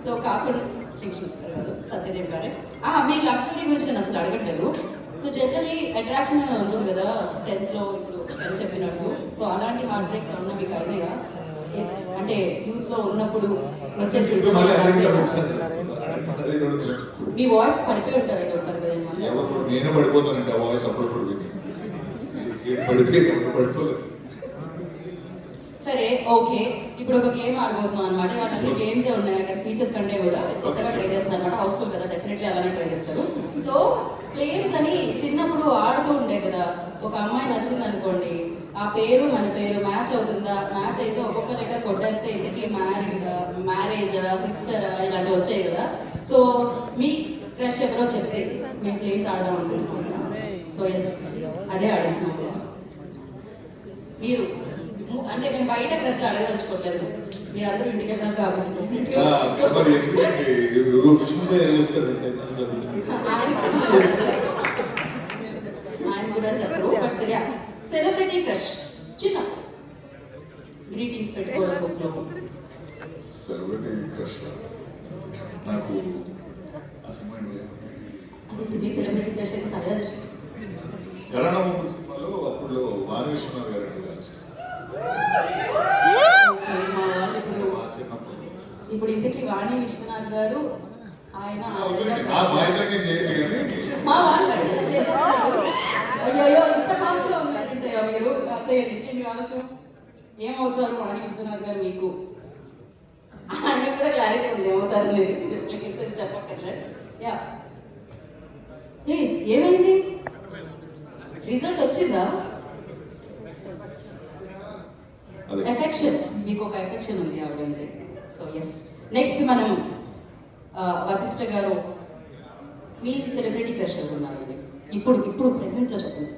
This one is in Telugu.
సో కాకుండా శ్రీకృష్ణ గారు కాదు, సత్యదేవ్ గారే. మీ లవ్ స్టోరీ గురించి నేను అసలు అడగట్లేదు. సో జనరలీ అట్రాక్షన్ ఉంటుంది కదా 10th లో ఇప్పుడు అని చెప్పినట్టు. సో అలాంటి హార్ట్ బ్రేక్స్ ఏమన్నా మీకు అయినాయా? అంటే యూత్ లో ఉన్నప్పుడు వచ్చేది మీ వాయిస్ పడిపోయి ఉంటారండి ఒక 15 మంది. నేనే పడిపోతానండి ఆ వాయిస్ అప్పుడప్పుడు విని. పడిపోలేదు. సరే ఓకే, ఇప్పుడు ఒక గేమ్ ఆడబోతున్నాం అనమాట. వాళ్ళకి గేమ్సే ఉన్నాయి అక్కడ, స్పీచెస్ కంటే కూడా కొత్తగా ట్రై చేస్తున్నారు అనమాట. హౌస్ఫుల్ కదా, డెఫినెట్లీ అలానే ట్రై చేస్తారు. సో ప్లేన్స్ అని చిన్నప్పుడు ఆడుతూ ఉండే కదా, ఒక అమ్మాయి నచ్చింది అనుకోండి, ఆ పేరు మన పేరు మ్యాచ్ అవుతుందా? మ్యాచ్ అయితే ఒక్కొక్క లెటర్ కొట్టేస్తే ఇందుకే మ్యారేజ్ సిస్టర్ ఇలాంటివి వచ్చాయి కదా. సో మీ క్రష్ ఎవరో చెప్తే మేము ఫ్లేమ్స్ ఆడదాం అనుకుంటున్నాం. సో ఎస్, అదే ఆడిస్తున్నాం. మీరు అంటే మేము బయట క్రష్ అడగదలుచుకోవట్లేదు, మీరు అందరూ ఇంటికి వెళ్ళాం కాబట్టి. ఆయన కూడా చెప్పరు. బట్ సెలబ్రిటీ క్రష్ చిన్న గ్రీటింగ్స్ పెట్టుకోవడం బుక్ లో. సెలబ్రిటీ క్రష్ నాకు అదే మీ సెలబ్రిటీ క్రష్ అయితే సరదా కరోనా సినిమాలో అప్పుడు వాణి విశ్వనాథ్ గారు అంటే ఇప్పుడు ఇంతకీ వాణి విశ్వనాథ్ గారు ఆయన మా వాళ్ళు చేసేస్తారు. అయ్యో ఇంత ఫాస్ట్ గా ఉన్నారంటే మీరు చేయండి, ఇంకేంటి ఆలస్యం. ఏమవుతారు వాణి విశ్వనాథ్ గారు మీకు? ఆయనకు కూడా క్లారిటీ ఉంది ఏమవుతారు అనేది, చెప్పక్కర్లేదు. యా, ఏమైంది? రిజల్ట్ వచ్చిందా? ఎఫెక్షన్, మీకు ఒక ఎఫెక్షన్ ఉంది ఆవిడంటే. సో ఎస్, నెక్స్ట్ మనం వశిష్ఠ గారు, మీ సెలబ్రిటీ క్రష్ ఎవరు ఉన్నారండి ఇప్పుడు ప్రెసెంట్ లో చెప్పండి.